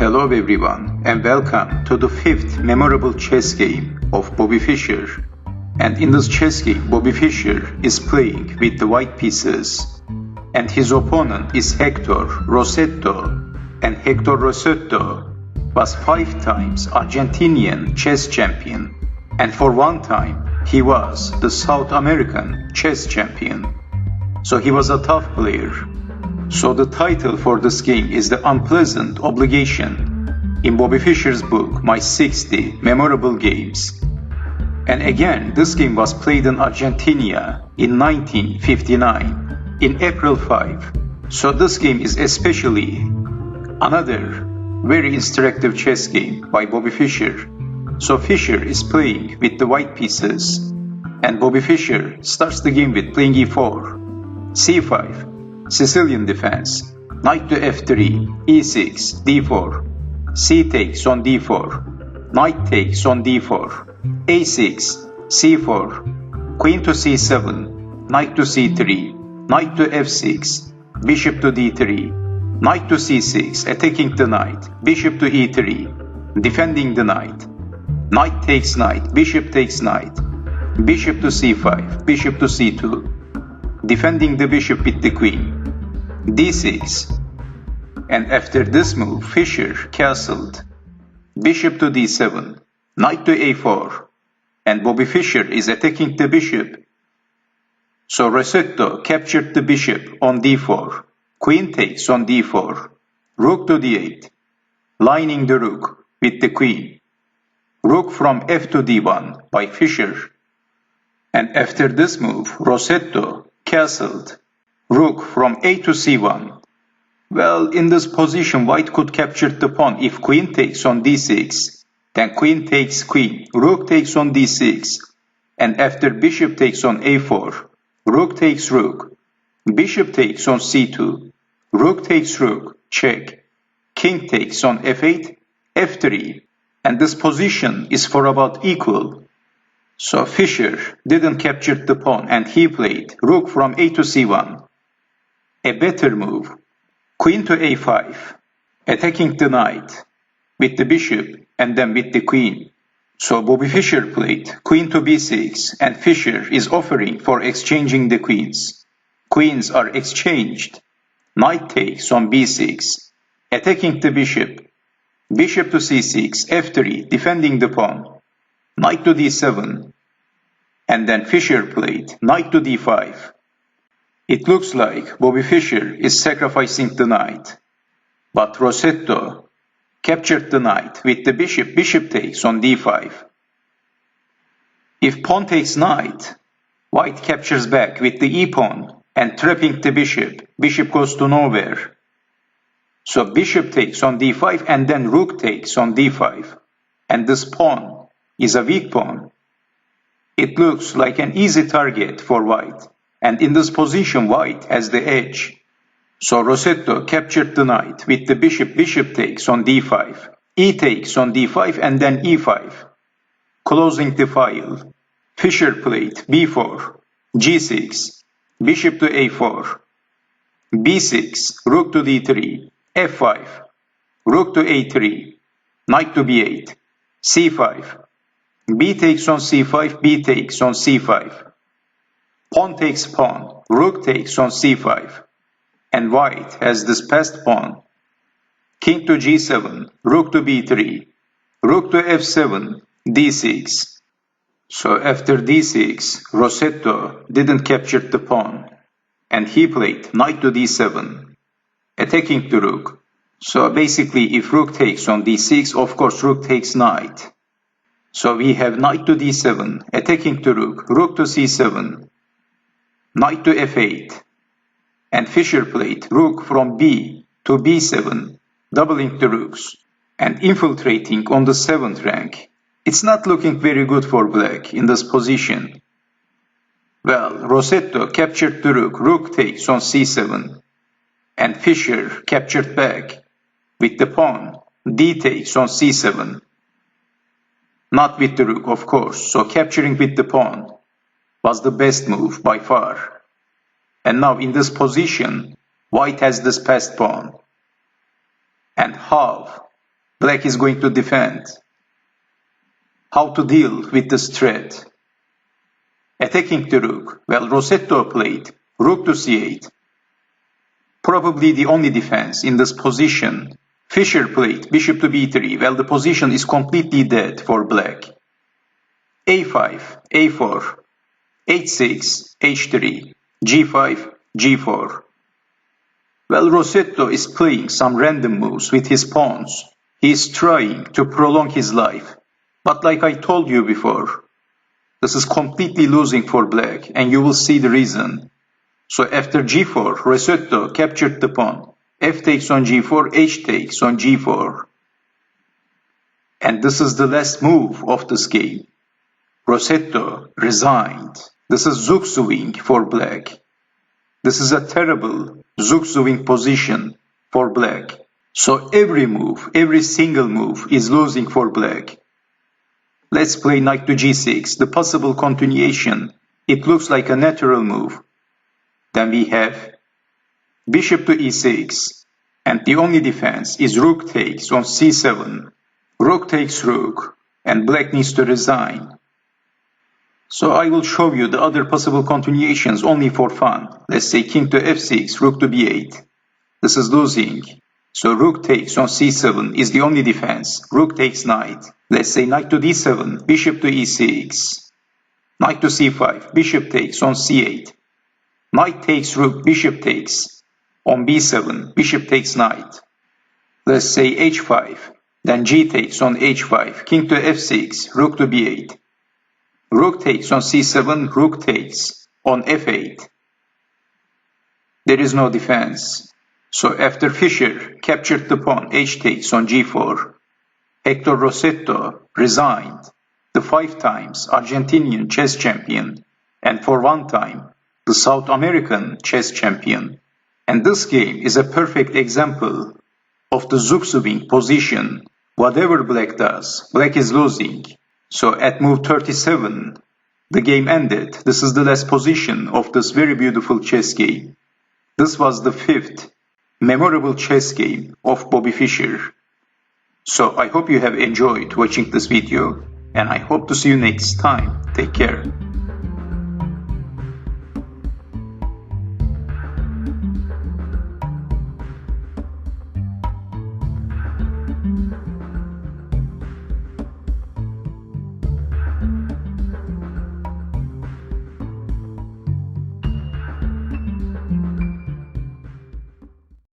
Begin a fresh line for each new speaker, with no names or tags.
Hello everyone and welcome to the fifth memorable chess game of Bobby Fischer. And in this chess game, Bobby Fischer is playing with the white pieces. And his opponent is Hector Rossetto. And Hector Rossetto was 5 times Argentinian chess champion. And for one time, he was the South American chess champion. So he was a tough player. So the title for this game is The Unpleasant Obligation in Bobby Fischer's book, My 60 Memorable Games. And again, this game was played in Argentina in 1959, in April 5. So this game is especially another very instructive chess game by Bobby Fischer. So Fischer is playing with the white pieces, and Bobby Fischer starts the game with playing e4, c5, Sicilian defense, knight to f3, e6, d4, c takes on d4, knight takes on d4, a6, c4, queen to c7, knight to c3, knight to f6, bishop to d3, knight to c6, attacking the knight, bishop to e3, defending the knight, knight takes knight, bishop takes knight, bishop to c5, bishop to c2, defending the bishop with the queen, d6, and after this move, Fischer castled, bishop to d7, knight to a4, and Bobby Fischer is attacking the bishop. So Rossetto captured the bishop on d4, queen takes on d4, rook to d8, lining the rook with the queen, rook from f to d1 by Fischer, and after this move, Rossetto castled, rook from a to c1. Well, in this position, white could capture the pawn if queen takes on d6, then queen takes queen, rook takes on d6, and after bishop takes on a4, rook takes rook, bishop takes on c2, rook takes rook, check, king takes on f8, f3, and this position is for about equal. So Fischer didn't capture the pawn and he played rook from a to c1. A better move, queen to a5, attacking the knight with the bishop and then with the queen. So Bobby Fischer played queen to b6 and Fischer is offering for exchanging the queens. Queens are exchanged. Knight takes on b6, attacking the bishop, bishop to c6, f3, defending the pawn, knight to d7, and then Fischer played knight to d5. It looks like Bobby Fischer is sacrificing the knight, but Rossetto captured the knight with the bishop, bishop takes on d5. If pawn takes knight, white captures back with the e-pawn and trapping the bishop, bishop goes to nowhere. So bishop takes on d5 and then rook takes on d5, and this pawn is a weak pawn. It looks like an easy target for white. And in this position, white has the edge. So Rossetto captured the knight with the bishop, bishop takes on d5, e takes on d5 and then e5. Closing the file, Fischer played b4, g6, bishop to a4, b6, rook to d3, f5, rook to a3, knight to b8, c5, b takes on c5, b takes on c5. Pawn takes pawn, rook takes on c5, and white has this passed pawn. King to g7, rook to b3, rook to f7, d6. So after d6, Rossetto didn't capture the pawn, and he played knight to d7, attacking the rook. So basically, if rook takes on d6, of course rook takes knight. So we have knight to d7, attacking the rook, rook to c7, knight to f8, and Fischer played rook from b to b7, doubling the rooks, and infiltrating on the 7th rank. It's not looking very good for black in this position. Well, Rossetto captured the rook, rook takes on c7, and Fischer captured back with the pawn, d takes on c7. Not with the rook, of course, so capturing with the pawn was the best move by far. And now in this position, white has this passed pawn. And how Black is going to defend. How to deal with this threat? Attacking the rook. Well, Rossetto played rook to c8. Probably the only defense in this position. Fischer played bishop to b3. Well, the position is completely dead for black. a5, a4, h6, h3, g5, g4. Well, Rossetto is playing some random moves with his pawns. He is trying to prolong his life. But like I told you before, this is completely losing for black, and you will see the reason. So after g4, Rossetto captured the pawn. F takes on g4, h takes on g4. And this is the last move of this game. Rossetto resigned. This is Zugzwang for black. This is a terrible Zugzwang position for black. So every move, every single move is losing for black. Let's play knight to g6, the possible continuation. It looks like a natural move. Then we have bishop to e6, and the only defense is rook takes on c7. Rook takes rook, and black needs to resign. So I will show you the other possible continuations only for fun. Let's say king to f6, rook to b8. This is losing. So rook takes on c7 is the only defense. Rook takes knight. Let's say knight to d7, bishop to e6. Knight to c5, bishop takes on c8. Knight takes rook, bishop takes. On b7, bishop takes knight. Let's say h5, then g takes on h5, king to f6, rook to b8. Rook takes on c7, rook takes on f8. There is no defense. So after Fischer captured the pawn, h takes on g4, Hector Rossetto resigned, the 5 times Argentinian chess champion, and for 1 time the South American chess champion. And this game is a perfect example of the Zugzwang position. Whatever black does, black is losing. So at move 37, the game ended. This is the last position of this very beautiful chess game. This was the 5th memorable chess game of Bobby Fischer. So I hope you have enjoyed watching this video, and I hope to see you next time. Take care.